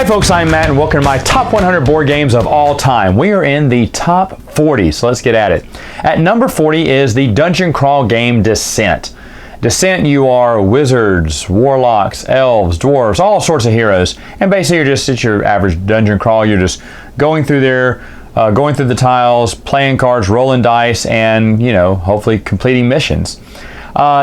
Hi folks, I'm Matt and welcome to my top 100 board games of all time. We are in the top 40, so let's get at it. At number 40 is the dungeon crawl game Descent. Descent, you are wizards, warlocks, elves, dwarves, all sorts of heroes. And basically it's your average dungeon crawl. You're just going through there, going through the tiles, playing cards, rolling dice, and hopefully completing missions.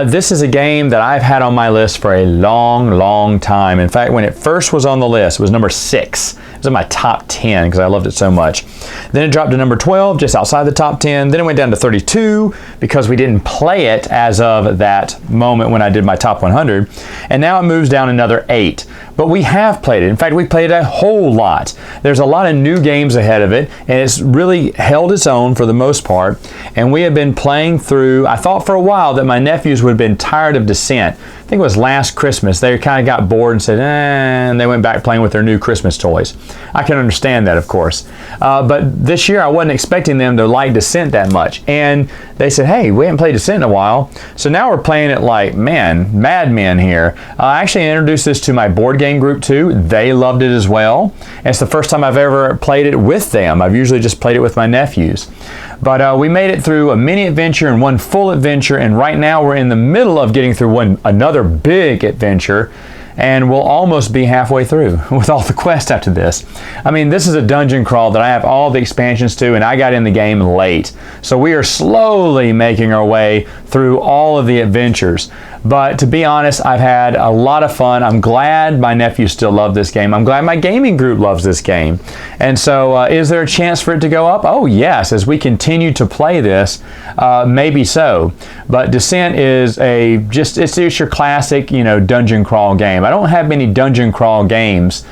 This is a game that I've had on my list for a long time. In fact, when it first was on the list, it was number 6. It was in my top 10 because I loved it so much. Then it dropped to number 12, just outside the top 10. Then it went down to 32 because we didn't play it as of that moment when I did my top 100. And now it moves down another 8. But we have played it. In fact, we played it a whole lot. There's a lot of new games ahead of it, and it's really held its own for the most part. And we have been playing through, I thought for a while that my nephews would have been tired of Descent. I think it was last Christmas. They kind of got bored and said, and they went back playing with their new Christmas toys. I can understand that, of course. But this year I wasn't expecting them to like Descent that much. And they said, hey, we haven't played Descent in a while. So now we're playing it like, man, madmen here. I actually introduced this to my board game group too. They loved it as well. And it's the first time I've ever played it with them. I've usually just played it with my nephews. But we made it through a mini adventure and one full adventure, and right now we're in the middle of getting through another big adventure, and we'll almost be halfway through with all the quests after this. I mean, this is a dungeon crawl that I have all the expansions to, and I got in the game late. So we are slowly making our way through all of the adventures. But to be honest, I've had a lot of fun. I'm glad my nephews still love this game. I'm glad my gaming group loves this game. And so is there a chance for it to go up? Oh yes, as we continue to play this, maybe so. But Descent is it's your classic, dungeon crawl game. I don't have many dungeon crawl games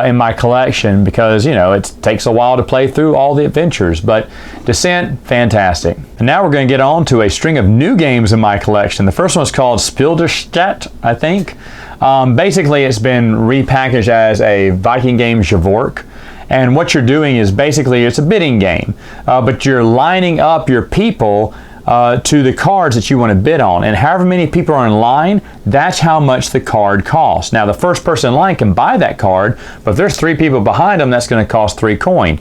in my collection because it takes a while to play through all the adventures, but Descent, fantastic. And now we're going to get on to a string of new games in my collection. The first one is called derstadt, I think. Basically it's been repackaged as a Viking game Javork. And what you're doing is basically it's a bidding game, but you're lining up your people to the cards that you want to bid on, and however many people are in line, that's how much the card costs. Now the first person in line can buy that card, but if there's 3 people behind them, that's going to cost 3 coin.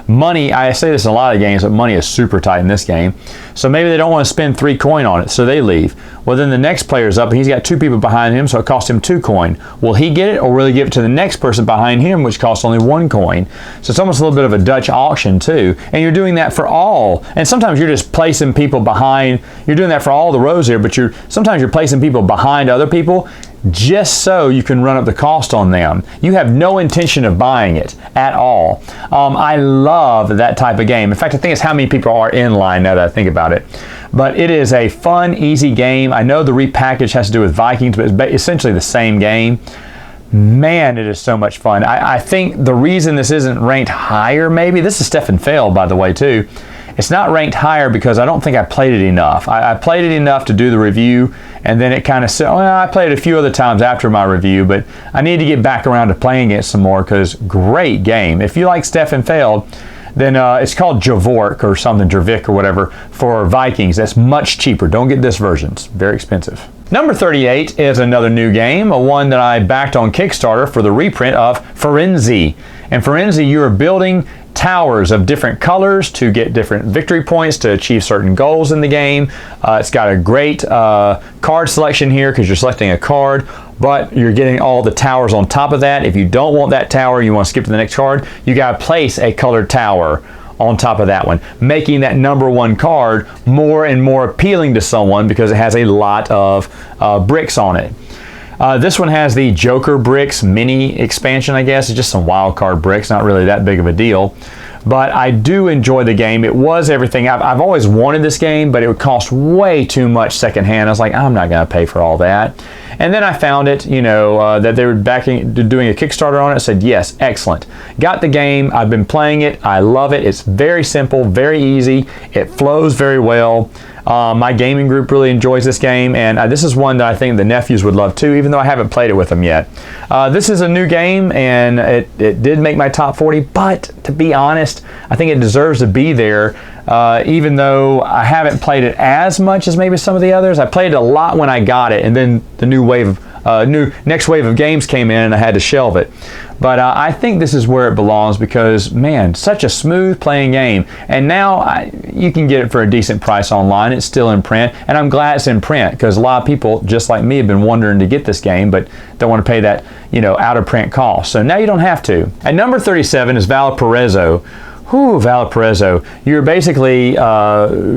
Money, I say this in a lot of games, but money is super tight in this game. So maybe they don't want to spend 3 coin on it, so they leave. Well, then the next player's up and he's got 2 people behind him, so it costs him 2 coin. Will he get it, or will he give it to the next person behind him, which costs only 1 coin? So it's almost a little bit of a Dutch auction too. And you're doing that for all. And sometimes you're just placing people behind. You're doing that for all the rows here, but sometimes you're placing people behind other people just so you can run up the cost on them. You have no intention of buying it at all. I love that type of game. In fact, I think it's how many people are in line now that I think about it. But it is a fun, easy game. I know the repackage has to do with Vikings, but it's essentially the same game. Man, it is so much fun. I think the reason this isn't ranked higher, maybe, this is Stefan Feld, by the way, too. It's not ranked higher because I don't think I played it enough. I played it enough to do the review, and then it kind of said, well, I played it a few other times after my review, but I need to get back around to playing it some more because great game. If you like Stefan Feld, then it's called Javork or something, Javik or whatever, for Vikings. That's much cheaper. Don't get this version. It's very expensive. Number 38 is another new game, one that I backed on Kickstarter for the reprint of Forenza. And Forenza, you are building towers of different colors to get different victory points to achieve certain goals in the game. It's got a great card selection here because you're selecting a card, but you're getting all the towers on top of that. If you don't want that tower, you want to skip to the next card, you got to place a colored tower on top of that one, making that number 1 card more and more appealing to someone because it has a lot of bricks on it. This one has the Joker bricks mini expansion, I guess. It's just some wild card bricks, not really that big of a deal. But I do enjoy the game. It was everything. I've always wanted this game, but it would cost way too much secondhand. I was like, I'm not going to pay for all that. And then I found it, that they were doing a Kickstarter on it. I said, yes, excellent. Got the game. I've been playing it. I love it. It's very simple, very easy. It flows very well. My gaming group really enjoys this game, and this is one that I think the nephews would love too, even though I haven't played it with them yet. This is a new game, and it did make my top 40, but to be honest, I think it deserves to be there, even though I haven't played it as much as maybe some of the others. I played it a lot when I got it, and then the new wave next wave of games came in and I had to shelve it. But I think this is where it belongs because, man, such a smooth playing game. And now you can get it for a decent price online. It's still in print. And I'm glad it's in print because a lot of people, just like me, have been wondering to get this game but don't want to pay that, out of print cost. So now you don't have to. At number 37 is Valparaiso. Whew, Valparaiso. You're basically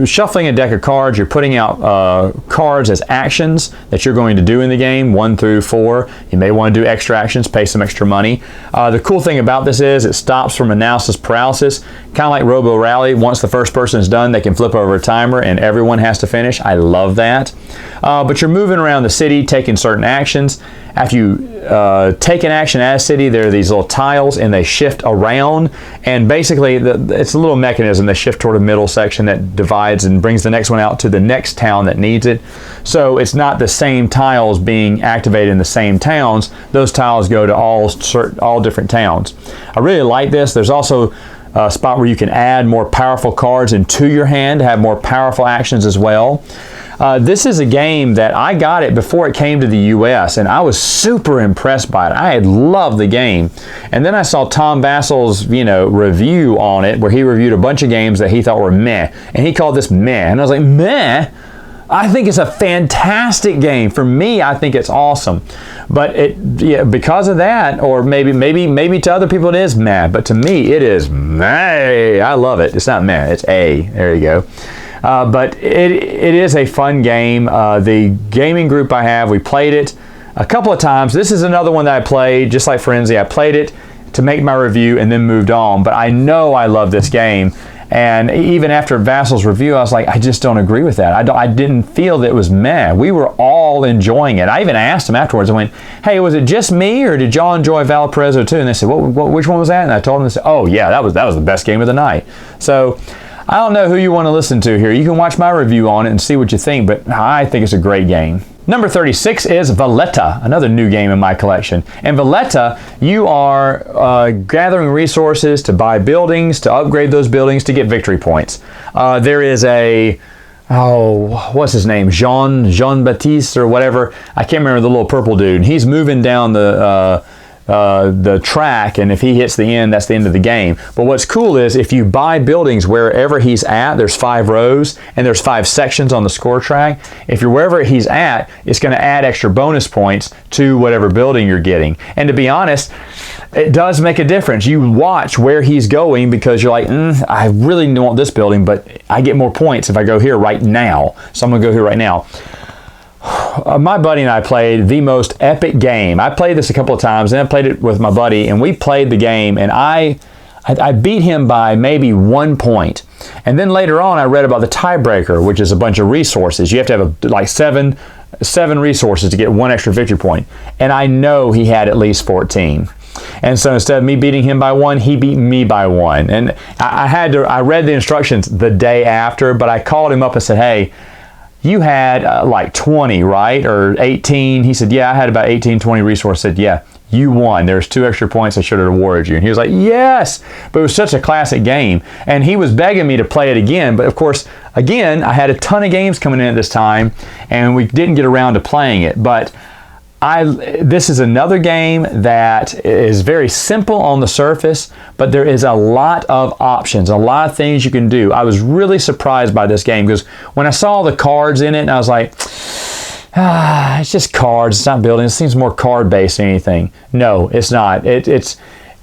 shuffling a deck of cards. You're putting out cards as actions that you're going to do in the game, 1 through 4. You may want to do extra actions, pay some extra money. The cool thing about this is it stops from analysis paralysis, kind of like Robo Rally. Once the first person is done, they can flip over a timer and everyone has to finish. I love that. But you're moving around the city, taking certain actions. After you take an action as city, there are these little tiles and they shift around, and basically it's a little mechanism. They shift toward a middle section that divides and brings the next one out to the next town that needs it. So it's not the same tiles being activated in the same towns. Those tiles go to all different towns. I really like this. There's also a spot where you can add more powerful cards into your hand to have more powerful actions as well. This is a game that I got it before it came to the U.S. and I was super impressed by it. I had loved the game. And then I saw Tom Vasel's, review on it where he reviewed a bunch of games that he thought were meh. And he called this meh. And I was like, meh? I think it's a fantastic game. For me, I think it's awesome. But because of that, or maybe to other people it is meh, but to me it is meh. I love it. It's not meh, it's A. There you go. But it is a fun game. The gaming group I have, we played it a couple of times. This is another one that I played, just like Forenza. I played it to make my review and then moved on. But I know I love this game. And even after Vasel's review, I was like, I just don't agree with that. I didn't feel that it was meh. We were all enjoying it. I even asked them afterwards. I went, hey, was it just me or did y'all enjoy Valparaiso too? And they said, which one was that? And I told them, they said, oh yeah, that was the best game of the night. So I don't know who you want to listen to here. You can watch my review on it and see what you think, but I think it's a great game. Number 36 is Valletta, another new game in my collection. In Valletta, you are gathering resources to buy buildings, to upgrade those buildings, to get victory points. There is what's his name? Jean-Baptiste or whatever. I can't remember the little purple dude. He's moving down the track, and if he hits the end, that's the end of the game. But what's cool is if you buy buildings wherever he's at, there's 5 rows and there's 5 sections on the score track. If you're wherever he's at, it's going to add extra bonus points to whatever building you're getting. And to be honest, it does make a difference. You watch where he's going because you're like, I really want this building, but I get more points if I go here right now. So I'm going to go here right now. My buddy and I played the most epic game. I played this a couple of times, and I played it with my buddy, and we played the game, and I beat him by maybe 1 point. And then later on, I read about the tiebreaker, which is a bunch of resources. You have to have like seven resources to get 1 extra victory point. And I know he had at least 14. And so instead of me beating him by 1, he beat me by 1. And I read the instructions the day after, but I called him up and said, hey, you had like 20, right? Or 18. He said, yeah, I had about 18, 20 resources. I said, yeah, you won. There's 2 extra points I should have awarded you. And he was like, yes. But it was such a classic game. And he was begging me to play it again. But of course, again, I had a ton of games coming in at this time, and we didn't get around to playing it. But this is another game that is very simple on the surface, but there is a lot of options, a lot of things you can do. I was really surprised by this game because when I saw the cards in it, and I was like, it's just cards, it's not building. It seems more card-based than anything. No, it's not. It's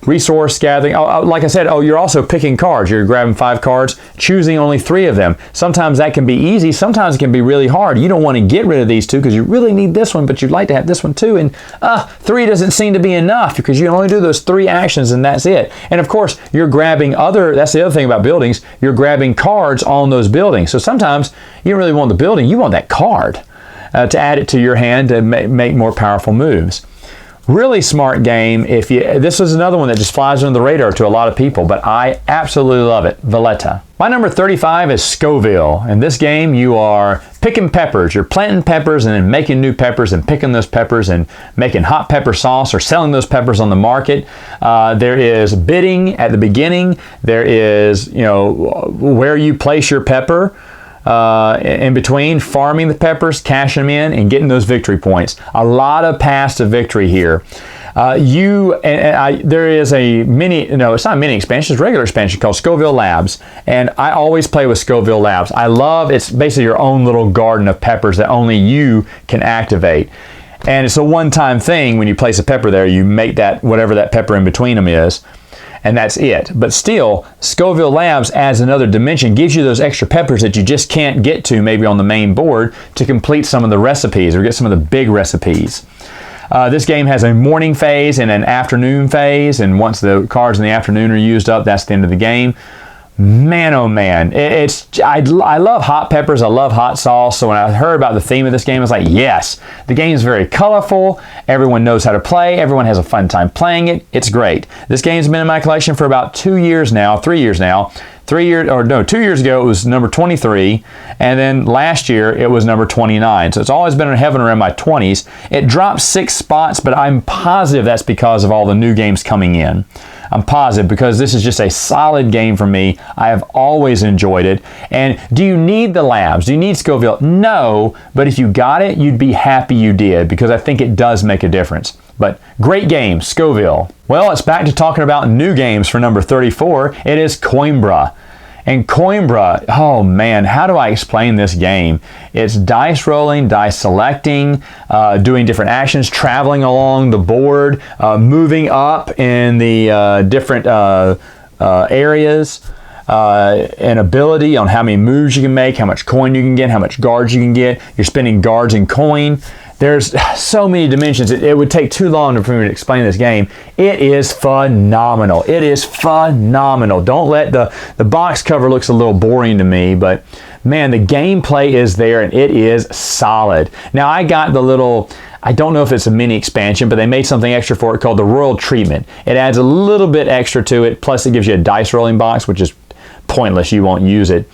resource gathering. Like I said, you're also picking cards. You're grabbing 5 cards, choosing only 3 of them. Sometimes that can be easy. Sometimes it can be really hard. You don't want to get rid of these 2 because you really need this one, but you'd like to have this one too. And 3 doesn't seem to be enough because you only do those 3 actions and that's it. And of course, you're grabbing that's the other thing about buildings. You're grabbing cards on those buildings. So sometimes you don't really want the building. You want that card to add it to your hand to make more powerful moves. Really smart game. This is another one that just flies under the radar to a lot of people, but I absolutely love it. Valletta. My number 35 is Scoville. In this game, you are picking peppers. You're planting peppers and then making new peppers and picking those peppers and making hot pepper sauce or selling those peppers on the market. There is bidding at the beginning. There is, where you place your pepper. in between farming the peppers, cashing them in, and getting those victory points. A lot of paths to victory here. There is a mini, no, it's not a mini expansion, it's a regular expansion called Scoville Labs. And I always play with Scoville Labs. I love, it's basically your own little garden of peppers that only you can activate. And it's a one-time thing. When you place a pepper there, you make that, whatever that pepper in between them is, and that's it. But still, Scoville Labs adds another dimension, gives you those extra peppers that you just can't get to maybe on the main board to complete some of the recipes or get some of the big recipes. This game has a morning phase and an afternoon phase, and once the cards in the afternoon are used up, that's the end of the game. Man, oh man, I love hot peppers, I love hot sauce, so when I heard about the theme of this game, I was like, yes, the game is very colorful, everyone knows how to play, everyone has a fun time playing it, it's great. This game's been in my collection for about 2 years now, 3 years now. 2 years ago it was number 23, and then last year it was number 29. So it's always been in heaven around my 20s. It dropped 6 spots, but I'm positive that's because of all the new games coming in. I'm positive because this is just a solid game for me. I have always enjoyed it. And do you need the labs? Do you need Scoville? No, but if you got it, you'd be happy you did because I think it does make a difference. But great game, Scoville. Well, it's back to talking about new games for number 34. It is Coimbra. And Coimbra, oh man, how do I explain this game? It's dice rolling, dice selecting, doing different actions, traveling along the board, moving up in the different areas, an ability on how many moves you can make, how much coin you can get, how much guards you can get. You're spending guards and coin. There's so many dimensions. It would take too long for me to explain this game. It is phenomenal. It is phenomenal. Don't let the box cover looks a little boring to me, but man, the gameplay is there and it is solid. Now I got the little, I don't know if it's a mini expansion, but they made something extra for it called the Royal Treatment. It adds a little bit extra to it, plus it gives you a dice rolling box, which is pointless. You won't use it.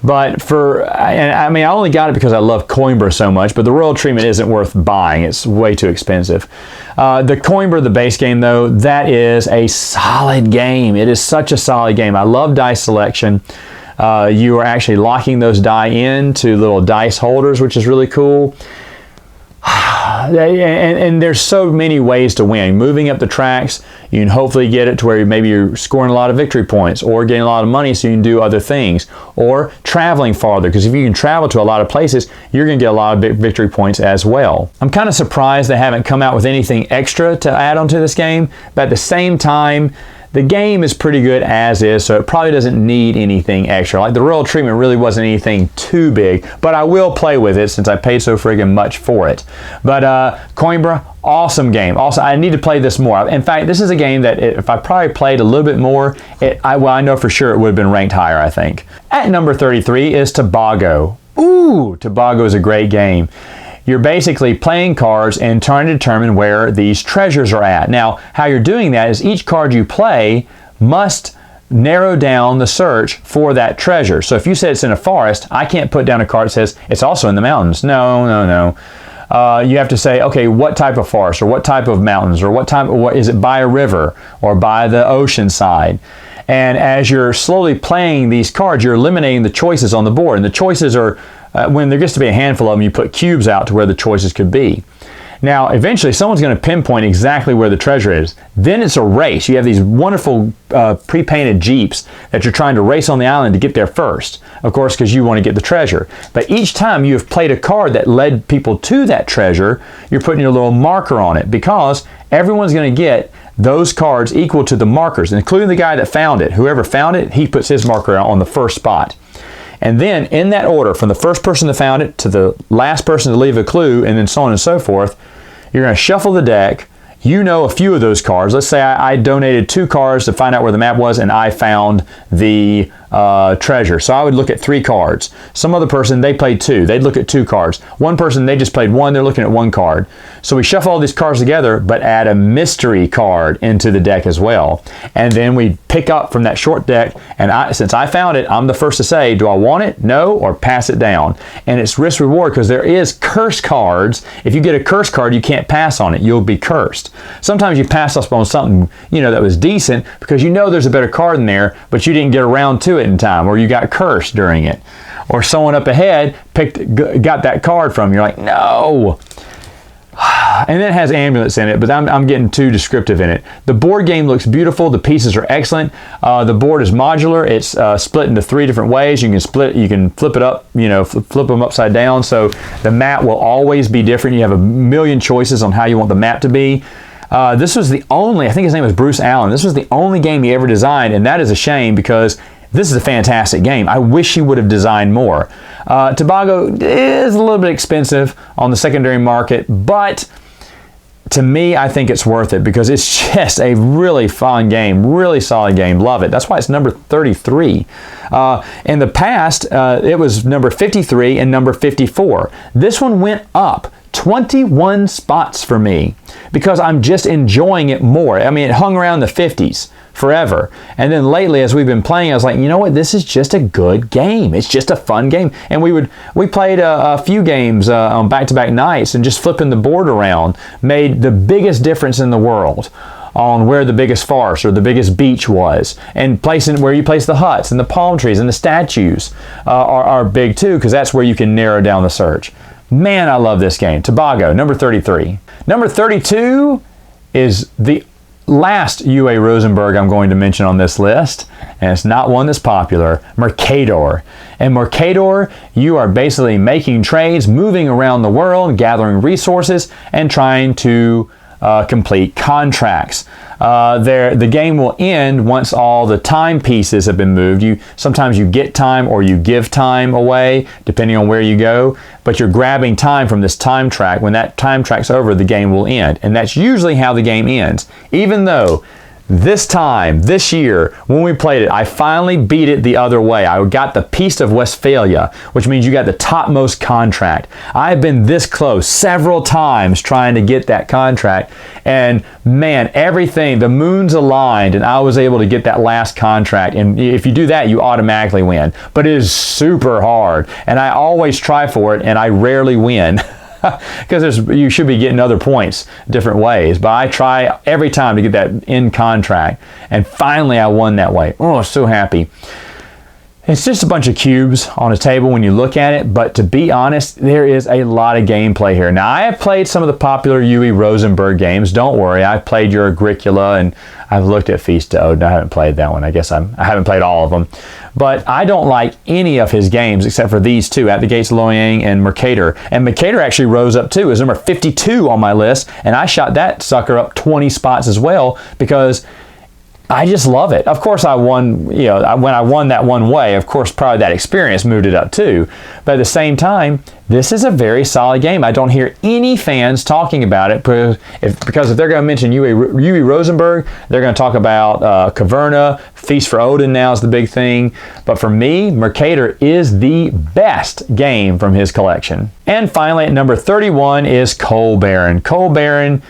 But I only got it because I love Coimbra so much, but the Royal Treatment isn't worth buying. It's way too expensive. The Coimbra, the base game though, that is a solid game. It is such a solid game. I love dice selection. You are actually locking those die into little dice holders, which is really cool. And there's so many ways to win. Moving up the tracks, you can hopefully get it to where maybe you're scoring a lot of victory points or getting a lot of money so you can do other things. Or traveling farther, because if you can travel to a lot of places, you're going to get a lot of victory points as well. I'm kind of surprised they haven't come out with anything extra to add onto this game, but at the same time, the game is pretty good as is, so it probably doesn't need anything extra. Like the Royal Treatment really wasn't anything too big, but I will play with it since I paid so friggin' much for it. But Coimbra, awesome game. Also, I need to play this more. In fact, this is a game that if I probably played a little bit more, I know for sure it would have been ranked higher, I think. At number 33 is Tobago. Ooh, Tobago is a great game. You're basically playing cards and trying to determine where these treasures are at. Now, how you're doing that is each card you play must narrow down the search for that treasure. So if you say it's in a forest, I can't put down a card that says it's also in the mountains. No. You have to say, okay, what type of forest or what type of mountains or what is it by a river or by the ocean side? And as you're slowly playing these cards, you're eliminating the choices on the board. And the choices are, when there gets to be a handful of them, you put cubes out to where the choices could be. Now, eventually, someone's going to pinpoint exactly where the treasure is. Then it's a race. You have these wonderful pre-painted Jeeps that you're trying to race on the island to get there first, of course, because you want to get the treasure. But each time you have played a card that led people to that treasure, you're putting your little marker on it because everyone's going to get those cards equal to the markers, including the guy that found it. Whoever found it, he puts his marker on the first spot. And then in that order, from the first person that found it to the last person to leave a clue, and then so on and so forth, you're going to shuffle the deck. You know a few of those cards. Let's say I donated 2 cards to find out where the map was, and I found the treasure. So I would look at 3 cards. Some other person, they played 2. They'd look at 2 cards. One person, they just played 1. They're looking at 1 card. So we shuffle all these cards together, but add a mystery card into the deck as well. And then we pick up from that short deck, and since I found it, I'm the first to say, do I want it, no, or pass it down? And it's risk reward because there is curse cards. If you get a curse card, you can't pass on it. You'll be cursed. Sometimes you pass up on something, that was decent because there's a better card in there, but you didn't get around to it in time, or you got cursed during it. or someone up ahead got that card from you. You're like, no. And then it has ambulance in it, but I'm getting too descriptive in it. The board game looks beautiful. The pieces are excellent. The board is modular. It's split into 3 different ways. You can flip it up, flip them upside down. So the map will always be different. You have a million choices on how you want the map to be. This was the only, I think his name was Bruce Allen. This was the only game he ever designed, and that is a shame because this is a fantastic game. I wish he would have designed more. Tobago is a little bit expensive on the secondary market, but to me, I think it's worth it because it's just a really fun game, really solid game. Love it. That's why it's number 33. In the past, it was number 53 and number 54. This one went up 21 spots for me because I'm just enjoying it more. I mean, it hung around the 50s forever. And then lately, as we've been playing, I was like, you know what? This is just a good game. It's just a fun game. And we played a few games on back-to-back nights, and just flipping the board around made the biggest difference in the world on where the biggest forest or the biggest beach was, and placing where you place the huts and the palm trees and the statues are big too, because that's where you can narrow down the search. Man, I love this game. Tobago, number 33. Number 32 is the last UA Rosenberg I'm going to mention on this list, and it's not one that's popular, Mercator. In Mercator, you are basically making trades, moving around the world, gathering resources, and trying to complete contracts. The game will end once all the time pieces have been moved. Sometimes you get time or you give time away, depending on where you go, but you're grabbing time from this time track. When that time track's over, the game will end. And that's usually how the game ends. Even though this year, when we played it, I finally beat it the other way. I got the Peace of Westphalia, which means you got the topmost contract. I've been this close several times trying to get that contract, and man, everything, the moons aligned, and I was able to get that last contract. And if you do that, you automatically win. But it is super hard, and I always try for it, and I rarely win. Because you should be getting other points different ways, but I try every time to get that end contract, and finally I won that way. Oh, so happy. It's just a bunch of cubes on a table when you look at it, but to be honest, there is a lot of gameplay here. Now, I have played some of the popular UE Rosenberg games. Don't worry, I've played your Agricola, and I've looked at Feast to Odin. I haven't played that one. I guess I haven't played all of them. But I don't like any of his games except for these two, At the Gates of Loyang and Mercator. And Mercator actually rose up too. It was number 52 on my list, and I shot that sucker up 20 spots as well because I just love it. Of course, I won, when I won that one way, of course, probably that experience moved it up too. But at the same time, this is a very solid game. I don't hear any fans talking about it because if they're going to mention UE Rosenberg, they're going to talk about Caverna. Feast for Odin now is the big thing. But for me, Mercator is the best game from his collection. And finally, at number 31 is Coal Baron. Coal Baron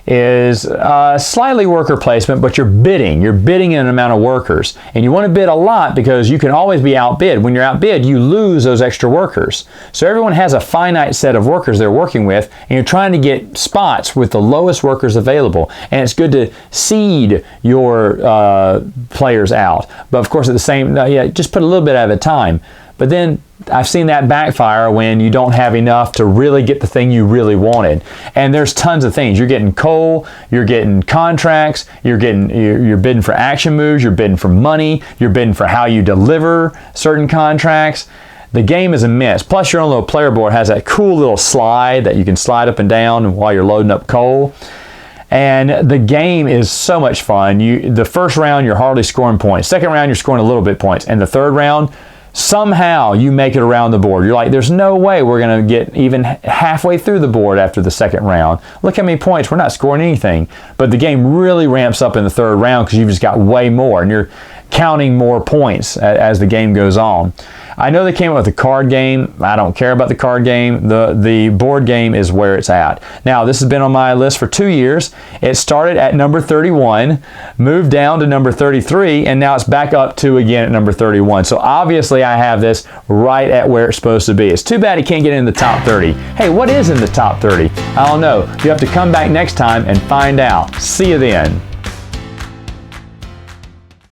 is slightly worker placement, but you're bidding in an amount of workers, and you want to bid a lot because you can always be outbid. When you're outbid, you lose those extra workers. So everyone has a finite set of workers they're working with, and you're trying to get spots with the lowest workers available. And it's good to seed your players out, but of course at the same, just put a little bit at a time. But then I've seen that backfire when you don't have enough to really get the thing you really wanted. And there's tons of things. You're getting coal, you're getting contracts, you're bidding for action moves, you're bidding for money, you're bidding for how you deliver certain contracts. The game is immense. Plus your own little player board has that cool little slide that you can slide up and down while you're loading up coal. And the game is so much fun. The first round, you're hardly scoring points. Second round, you're scoring a little bit points. And the third round, somehow you make it around the board. You're like, there's no way we're going to get even halfway through the board after the second round. Look how many points. We're not scoring anything. But the game really ramps up in the third round because you've just got way more, and you're counting more points as the game goes on. I know they came up with a card game. I don't care about the card game. The board game is where it's at. Now, this has been on my list for 2 years. It started at number 31, moved down to number 33, and now it's back up to again at number 31. So obviously I have this right at where it's supposed to be. It's too bad it can't get in the top 30. Hey, what is in the top 30? I don't know. You have to come back next time and find out. See you then.